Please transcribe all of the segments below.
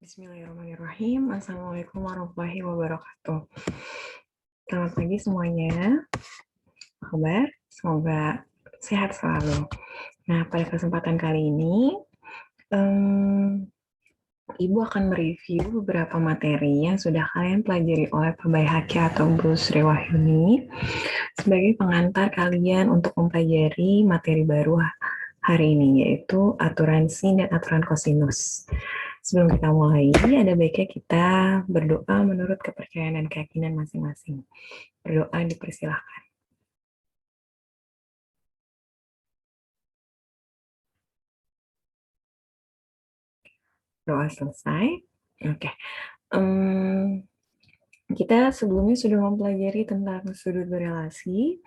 Bismillahirrahmanirrahim. Assalamualaikum warahmatullahi wabarakatuh. Selamat pagi semuanya. Apa kabar? Semoga sehat selalu. Nah, pada kesempatan kali ini, Ibu akan mereview beberapa materi yang sudah kalian pelajari oleh Pak Bayhaqi atau Bu Sri Wahyuni sebagai pengantar kalian untuk mempelajari materi baru hari ini, yaitu aturan sin dan aturan kosinus. Sebelum kita mulai, ada baiknya kita berdoa menurut kepercayaan dan keyakinan masing-masing. Berdoa dipersilahkan. Doa selesai. Oke. Kita sebelumnya sudah mempelajari tentang sudut berelasi.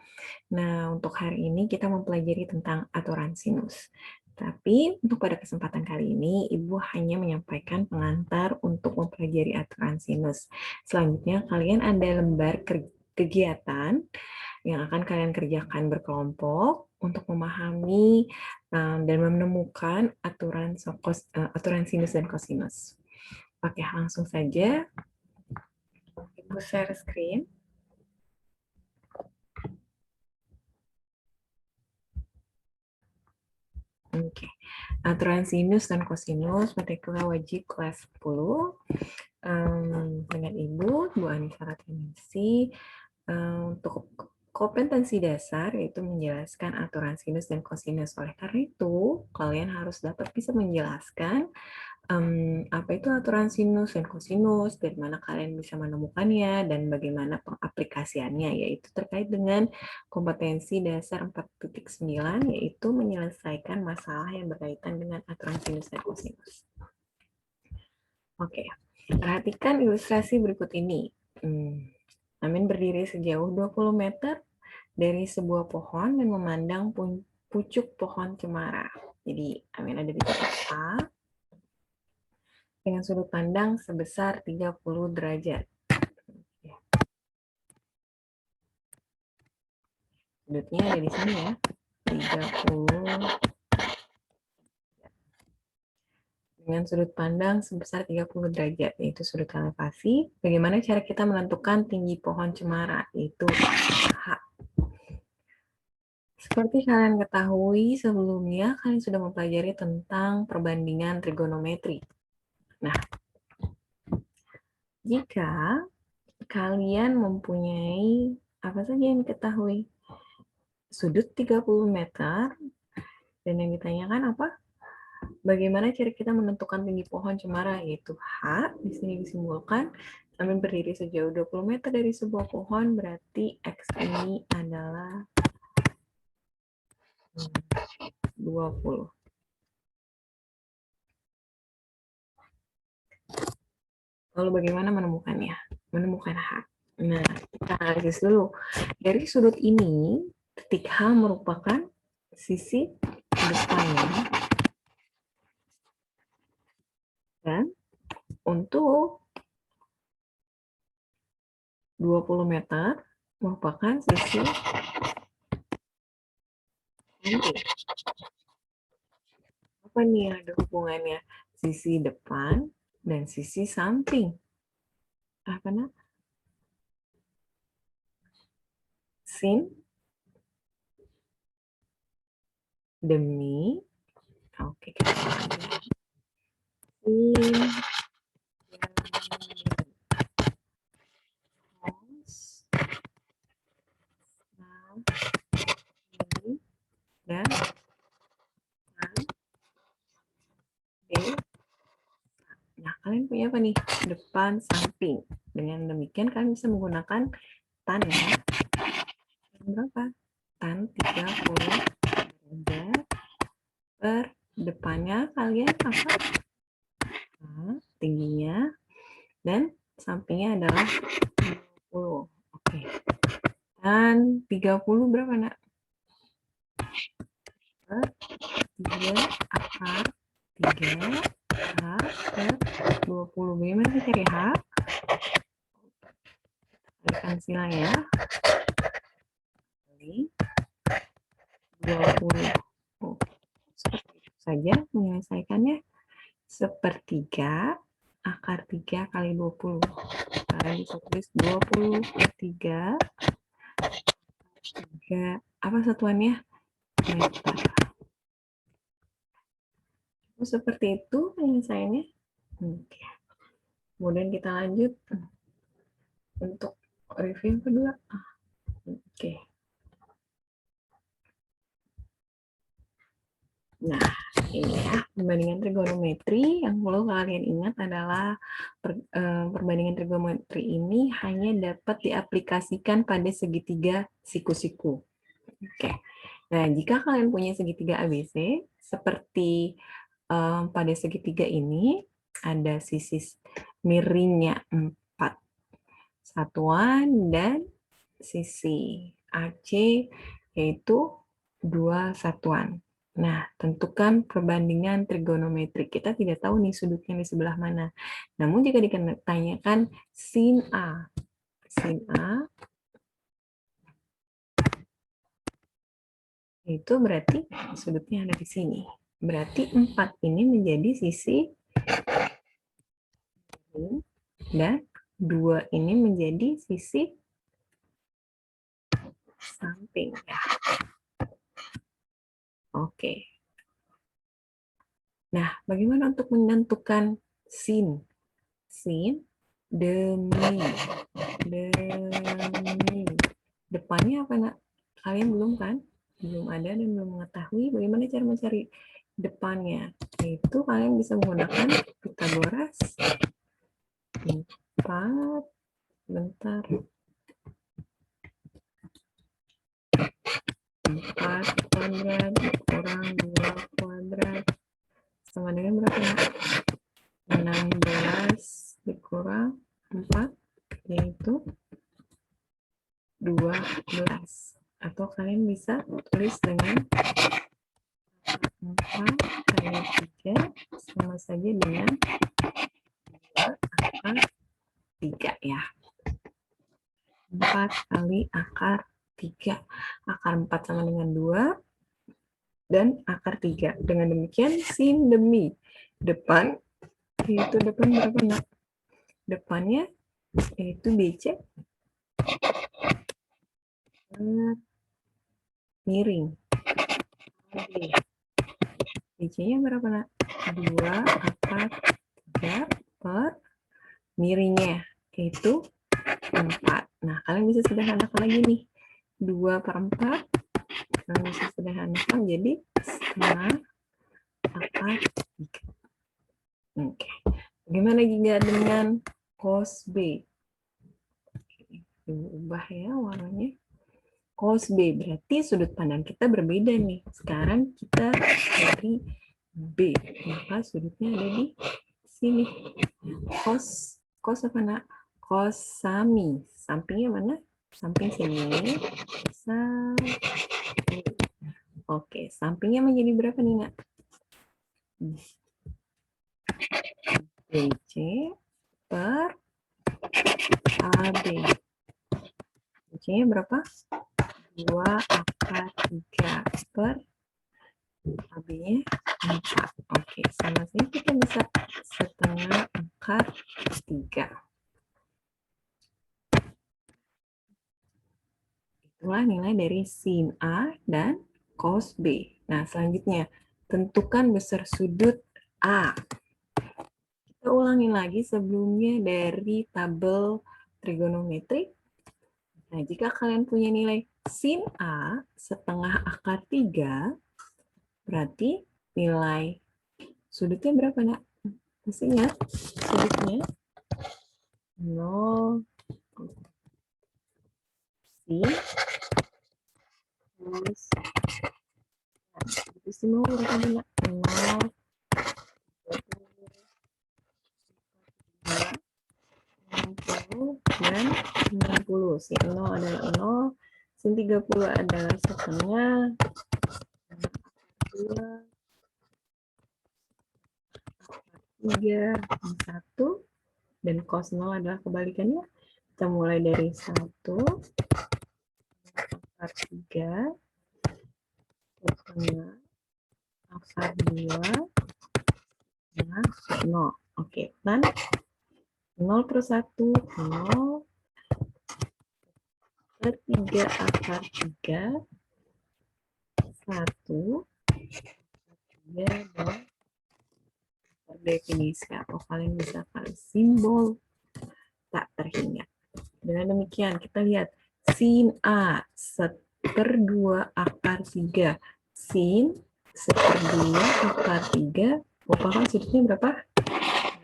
Nah, untuk hari ini kita mempelajari tentang aturan sinus. Tapi untuk pada kesempatan kali ini, Ibu hanya menyampaikan pengantar untuk mempelajari aturan sinus. Selanjutnya, kalian ada lembar kegiatan yang akan kalian kerjakan berkelompok untuk memahami dan menemukan aturan sinus dan kosinus. Oke, langsung saja. Ibu share screen. Oke, aturan sinus dan kosinus matematika wajib kelas 10 dengan Ibu Anissa Ratnisi untuk kompetensi dasar yaitu menjelaskan aturan sinus dan kosinus. Oleh karena itu, kalian harus dapat bisa menjelaskan apa itu aturan sinus dan kosinus, dari mana kalian bisa menemukannya, dan bagaimana pengaplikasiannya, yaitu terkait dengan kompetensi dasar 4.9, yaitu menyelesaikan masalah yang berkaitan dengan aturan sinus dan kosinus. Oke, perhatikan ilustrasi berikut ini. Amin berdiri sejauh 20 meter dari sebuah pohon dan memandang pucuk pohon cemara. Jadi, Amin ada di titik A, dengan sudut pandang sebesar 30 derajat. Sudutnya ada di sini ya, 30. Dengan sudut pandang sebesar 30 derajat, yaitu sudut elevasi. Bagaimana cara kita menentukan tinggi pohon cemara? Yaitu H. Seperti kalian ketahui sebelumnya, kalian sudah mempelajari tentang perbandingan trigonometri. Nah, jika kalian mempunyai apa saja yang diketahui? Sudut 30 meter, dan yang ditanyakan apa? Bagaimana cara kita menentukan tinggi pohon cemara? Yaitu H, di sini disimbolkan, Amin berdiri sejauh 20 meter dari sebuah pohon, berarti X ini adalah 20. Lalu bagaimana menemukannya? Menemukan H. Nah, kita analisis dulu. Dari sudut ini, titik H merupakan sisi depannya. Dan untuk 20 meter merupakan sisi samping. Apa nih ada hubungannya? Sisi depan dan sisi samping. Apa nak? Sin demi, oke, kita lanjut. Sin dan nah, kalian punya apa nih? Depan, samping. Dengan demikian kalian bisa menggunakan tan ya. Berapa? Tan 30 derajat per depannya kalian apa? Nah, tingginya dan sampingnya adalah 20. Oke. Dan 30 berapa, Nak? 3 akar 3 H per 20. Bagaimana kita cari H? Kalikan sila ya. Kali 20. Oh, seperti itu saja menyelesaikannya. Sepertiga akar 3 kali 20. Sekarang bisa tulis 20 per 3. 3. Apa satuannya? Meter. Seperti itu penyelesaiannya. Oke. Kemudian kita lanjut untuk review kedua. Oke. Nah, ini ya perbandingan trigonometri yang perlu kalian ingat adalah perbandingan trigonometri ini hanya dapat diaplikasikan pada segitiga siku-siku. Oke. Nah, jika kalian punya segitiga ABC seperti pada segitiga ini ada sisi miringnya 4 satuan dan sisi AC yaitu 2 satuan. Nah, tentukan perbandingan trigonometri. Kita tidak tahu nih sudutnya di sebelah mana. Namun jika ditanyakan sin A itu berarti sudutnya ada di sini. Berarti 4 ini menjadi sisi dan 2 ini menjadi sisi samping. Oke. Nah, bagaimana untuk menentukan sin? Sin demi. Depannya apa, Nak? Kalian belum kan? Belum ada dan belum mengetahui bagaimana cara mencari depannya. Yaitu kalian bisa menggunakan Pythagoras. 4, bentar. 4 kuadrat kurang 2 kuadrat sama dengan berapa? 16 dikurang 4 yaitu 12. Atau kalian bisa tulis dengan 4 kali 3 sama saja dengan 2 akar 3 ya. 4 kali akar 3. Akar 4 sama dengan 2 dan akar 3. Dengan demikian sin demi depan yaitu depan berapa, Nak? Depannya yaitu BC miring. BC-nya berapa, Nak? 2 akar 3 per miringnya yaitu 4. Nah, kalian bisa sederhanakan lagi nih. 2 per 4 kalian bisa sederhanakan jadi setengah akar 3. Oke. Bagaimana jika dengan cos B? Ubah ya warnanya. Cos B berarti sudut pandang kita berbeda nih. Sekarang kita dari B, maka sudutnya ada di sini. Cos apa, Nak? Cos sami. Sampingnya mana? Samping sini. Samping. Oke, sampingnya menjadi berapa nih, Nak? BC per AB. BC-nya berapa? 2 akar 3 per AB-nya 4. Oke, sama saja kita bisa setengah akar 3. Itulah nilai dari sin A dan cos B. Nah, selanjutnya, tentukan besar sudut A. Kita ulangi lagi sebelumnya dari tabel trigonometri. Nah, jika kalian punya nilai sin A setengah akar 3, berarti nilai sudutnya berapa, Nak? Masih ingat? Sudutnya 0 sin plus semua berapa, Nak? 0 dan 90. Sin 0 adalah 0, sin 30 adalah setengah, 2, 3, 1, dan cos 0 adalah kebalikannya. Kita mulai dari 1, akar 3, setengah, akar 2, setengah 0. Oke, tan 0 per 1, 0 per 3 akar 3, 1, 3, dan definisi atau kalian bisa kali simbol tak terhingga. Dengan demikian kita lihat sin A 1/2 akar 3. Sin 1/2 akar 3 merupakan sudutnya berapa?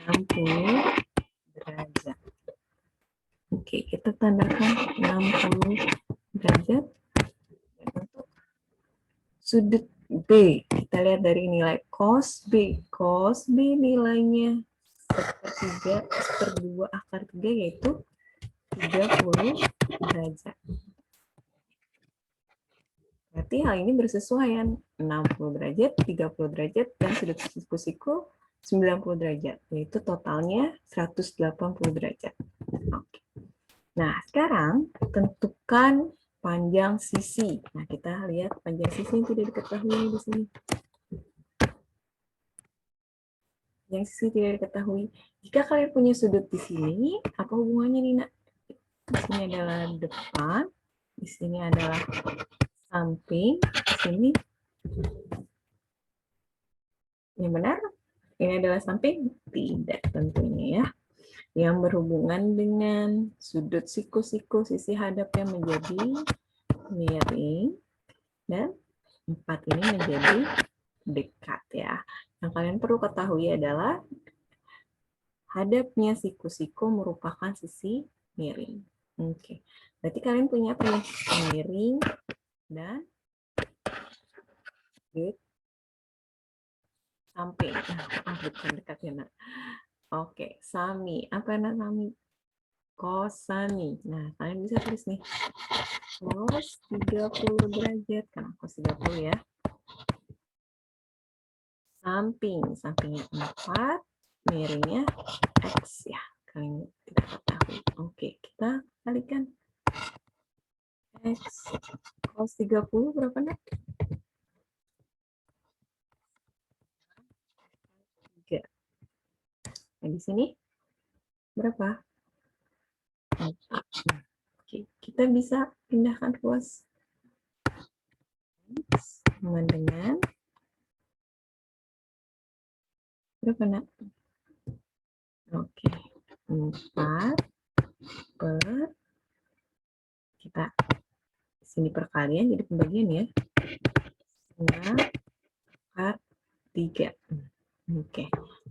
60 derajat. Oke, kita tandakan 60 derajat. Untuk sudut B, kita lihat dari nilai cos B. Cos B nilainya 1/2 akar 3 yaitu 30 derajat. Berarti hal ini bersesuaian 60 derajat, 30 derajat, dan sudut siku-siku 90 derajat, yaitu totalnya 180 derajat. Oke. Nah, sekarang tentukan panjang sisi. Nah, kita lihat panjang sisi yang tidak diketahui di sini. Panjang sisi tidak diketahui. Jika kalian punya sudut di sini, apa hubungannya, Nina? Di sini adalah depan, di sini adalah samping, di sini yang benar ini adalah samping? Tidak tentunya ya. Yang berhubungan dengan sudut siku-siku sisi hadapnya menjadi miring dan 4 ini menjadi dekat ya. Yang kalian perlu ketahui adalah hadapnya siku-siku merupakan sisi miring. Oke. Berarti kalian punya apa nih? Miring dan samping. Bukan dekat ya, nak. Oke, sami. Apa nak sami? Kosami. Nah, kalian bisa tulis nih. Cos 30 derajat. Karena cos 30 ya. Sampingnya 4. Miringnya X ya. Kalian tidak ketahui. Oke, kita kalikan. X cos 30 berapa nak? 3. Nah, di sini berapa? 4. Oke, kita bisa pindahkan ruas sama dengan berapa nak? Oke, 4 per kita sini perkalian jadi pembagian ya. 3. Oke.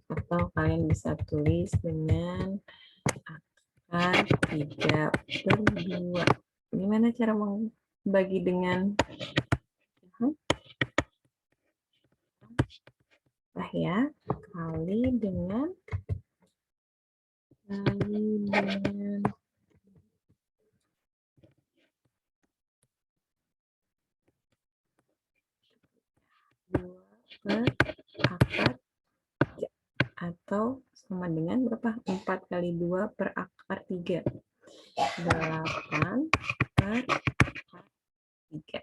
Atau kalian bisa tulis dengan akar 3/2. Gimana cara membagi dengan ya, kali dengan 2 per akar 3. Atau sama dengan berapa? 4 kali 2 per akar 3. 8 per akar 3.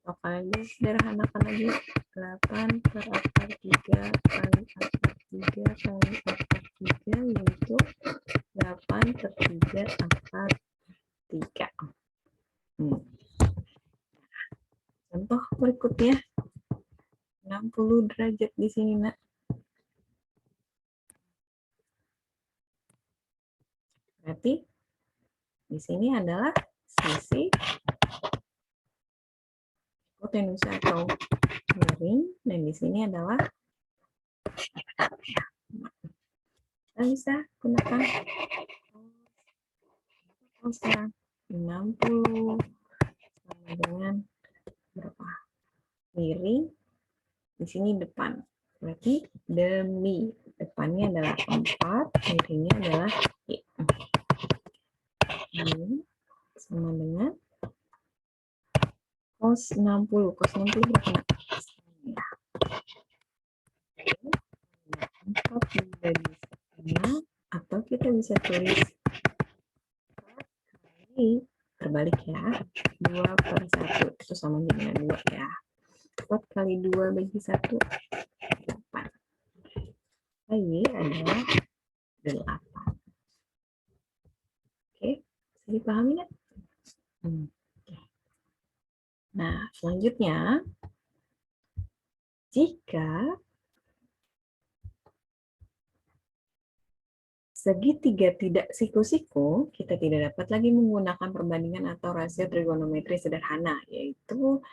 Atau kalian sederhanakan lagi. 8 per akar 3 kali akar 3 kali akar 3 yaitu 8 per 3 akar 3. Contoh berikutnya 60 derajat di sini nak. Berarti di sini adalah sisi hipotenusa atau miring dan di sini adalah kita bisa gunakan sekarang 60 sama dengan berapa? Miring di sini depan. Berarti demi depannya adalah 4, miringnya adalah I. Ini sama dengan cos 60. Cos 60 berapa? Ya. 4 dibagi 1, atau kita bisa tulis kali terbalik ya. 2 per 1. Itu sama dengan 2 ya. 4 kali 2 bagi 1. 8. Y adalah 8. Oke, bisa dipahami nggak? Nah, selanjutnya, jika segitiga tidak siku-siku, kita tidak dapat lagi menggunakan perbandingan atau rasio trigonometri sederhana, yaitu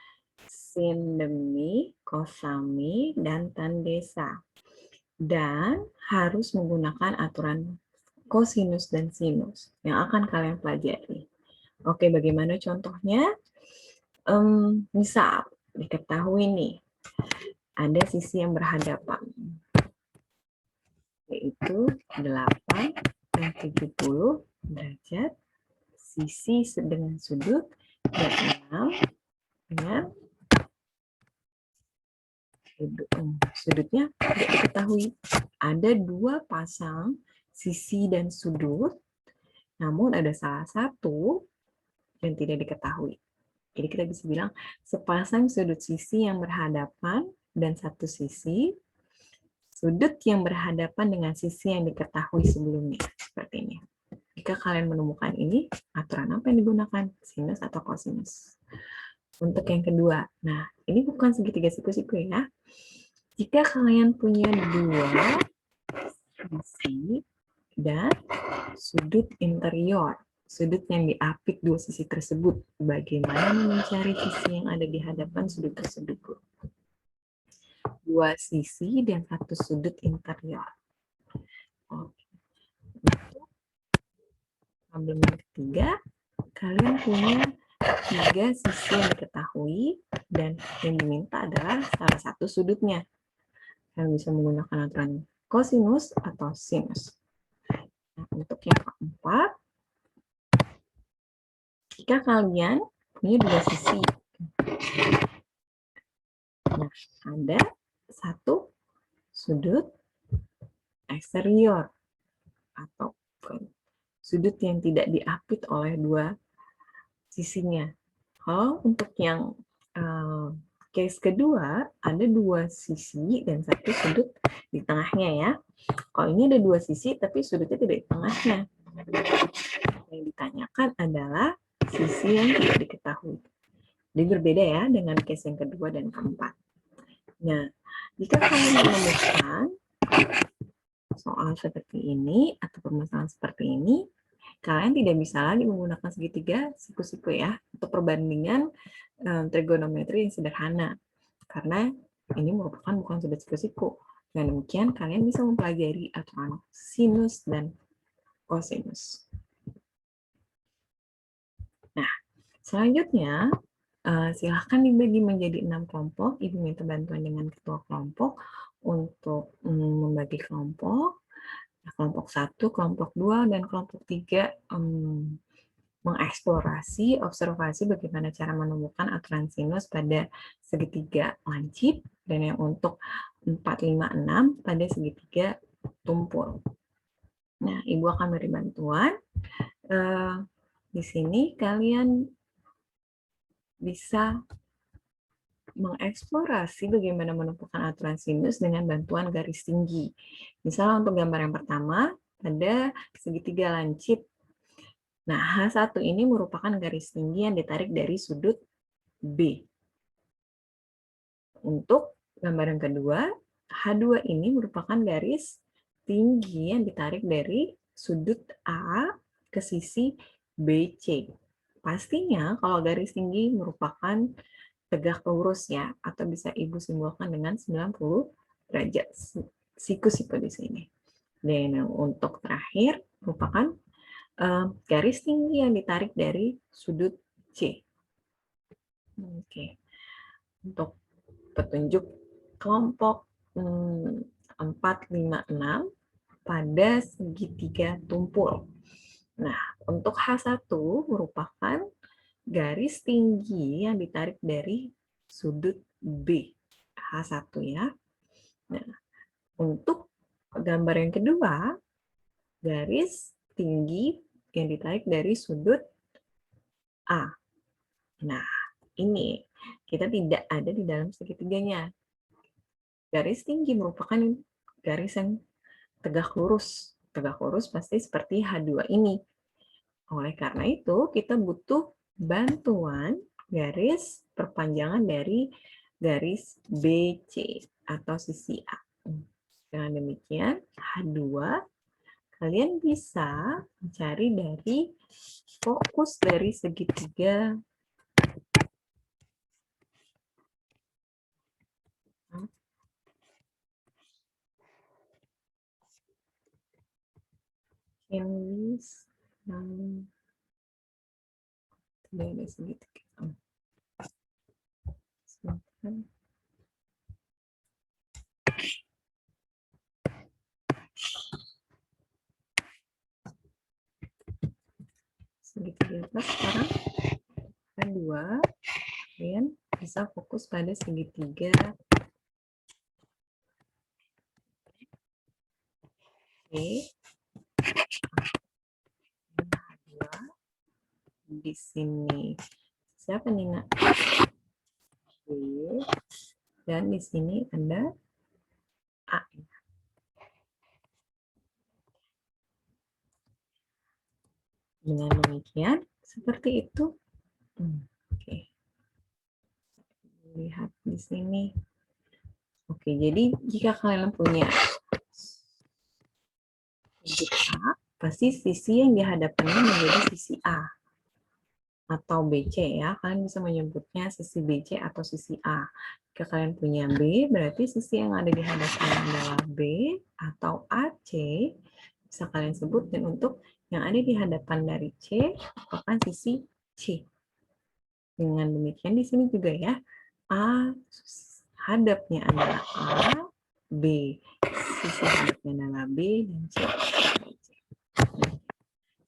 sin demi, kosami, dan tan desa. Dan harus menggunakan aturan kosinus dan sinus yang akan kalian pelajari. Oke, bagaimana contohnya? Misal, diketahui nih, ada sisi yang berhadapan, yaitu 8 dan 70 derajat, sisi dengan sudut dan 6 dengan sudutnya tidak diketahui. Ada 2 pasang sisi dan sudut, namun ada salah satu yang tidak diketahui. Jadi kita bisa bilang sepasang sudut sisi yang berhadapan dan satu sisi sudut yang berhadapan dengan sisi yang diketahui sebelumnya. Seperti ini. Jika kalian menemukan ini, aturan apa yang digunakan? Sinus atau kosinus? Untuk yang kedua, nah ini bukan segitiga siku-siku ya. Jika kalian punya 2 sisi dan sudut interior, sudut yang diapit 2 sisi tersebut, bagaimana mencari sisi yang ada di hadapan sudut tersebut? 2 sisi dan 1 sudut interior. Oke. Problem yang ketiga, kalian punya 3 sisi yang diketahui dan yang diminta adalah salah satu sudutnya. Kalian bisa menggunakan aturan kosinus atau sinus. Nah, untuk yang keempat, jika kalian punya 2 sisi, nah, ada satu sudut eksterior atau sudut yang tidak diapit oleh 2 sisinya. Kalau untuk yang case kedua, ada 2 sisi dan 1 sudut di tengahnya ya. Kalau ini ada 2 sisi, tapi sudutnya tidak di tengahnya. Yang ditanyakan adalah sisi yang tidak diketahui. Jadi berbeda ya dengan case yang kedua dan keempat. Nah, jika kalian menemukan soal seperti ini atau permasalahan seperti ini, kalian tidak bisa lagi menggunakan segitiga siku-siku ya untuk perbandingan trigonometri yang sederhana karena ini merupakan bukan sudut siku-siku. Dengan demikian kalian bisa mempelajari aturan sinus dan kosinus. Nah, selanjutnya silahkan dibagi menjadi 6 kelompok. Ibu minta bantuan dengan ketua kelompok untuk membagi kelompok. Kelompok 1, kelompok 2, dan kelompok 3 mengeksplorasi, observasi bagaimana cara menemukan aturan sinus pada segitiga lancip, dan yang untuk 4, 5, 6 pada segitiga tumpul. Nah, Ibu akan beri bantuan. Di sini kalian bisa mengeksplorasi bagaimana menemukan aturan sinus dengan bantuan garis tinggi. Misalnya untuk gambar yang pertama, ada segitiga lancip. Nah, H1 ini merupakan garis tinggi yang ditarik dari sudut B. Untuk gambar yang kedua, H2 ini merupakan garis tinggi yang ditarik dari sudut A ke sisi BC. Pastinya kalau garis tinggi merupakan tegak lurus ya, atau bisa Ibu simbolkan dengan 90 derajat siku-siku di sini. Dan untuk terakhir merupakan garis tinggi yang ditarik dari sudut C. Oke. Untuk petunjuk kelompok 4, 5, 6 pada segitiga tumpul. Nah, untuk H1 merupakan garis tinggi yang ditarik dari sudut B. H1 ya. Nah, untuk gambar yang kedua, garis tinggi yang ditarik dari sudut A. Nah, ini kita tidak ada di dalam segitiganya. Garis tinggi merupakan garis yang tegak lurus. Tegak lurus pasti seperti H2 ini. Oleh karena itu, kita butuh bantuan garis perpanjangan dari garis BC atau sisi A. Dengan demikian, H2 kalian bisa mencari dari fokus dari segitiga yang ada segitiga. Segitiga atas sekarang ada 2. Kalian bisa fokus pada segitiga E. Di sini siapa nih nak? B. Dan di sini ada A. Dengan demikian seperti itu. Oke. Lihat di sini. Oke, jadi jika kalian punya sisi A, pasti sisi yang dihadapannya menjadi sisi A atau BC ya. Kalian bisa menyebutnya sisi BC atau sisi A. Jika kalian punya B, berarti sisi yang ada di hadapannya adalah B atau AC. Bisa kalian sebut, dan untuk yang ada di hadapan dari C merupakan sisi C. Dengan demikian di sini juga ya, A hadapnya adalah A, B sisi hadapnya adalah B, dan C.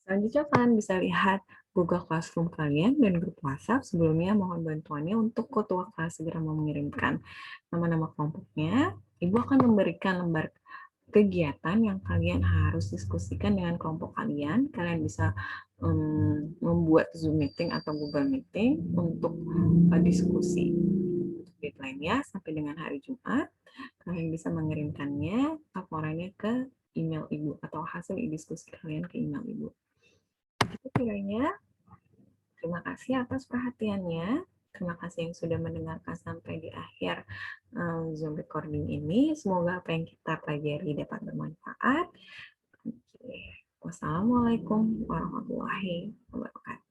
Selanjutnya kalian bisa lihat Google Classroom kalian dan grup WhatsApp. Sebelumnya mohon bantuannya untuk ketua kelas segera mengirimkan nama-nama kelompoknya. Ibu akan memberikan lembar kegiatan yang kalian harus diskusikan dengan kelompok kalian. Kalian bisa membuat Zoom meeting atau Google Meeting untuk diskusi. Deadline-nya sampai dengan hari Jumat. Kalian bisa mengirimkannya laporannya ke email Ibu atau hasil diskusi kalian ke email Ibu. Itu kiranya. Terima kasih atas perhatiannya. Terima kasih yang sudah mendengarkan sampai di akhir Zoom recording ini. Semoga apa yang kita pelajari dapat bermanfaat. Wassalamualaikum warahmatullahi wabarakatuh.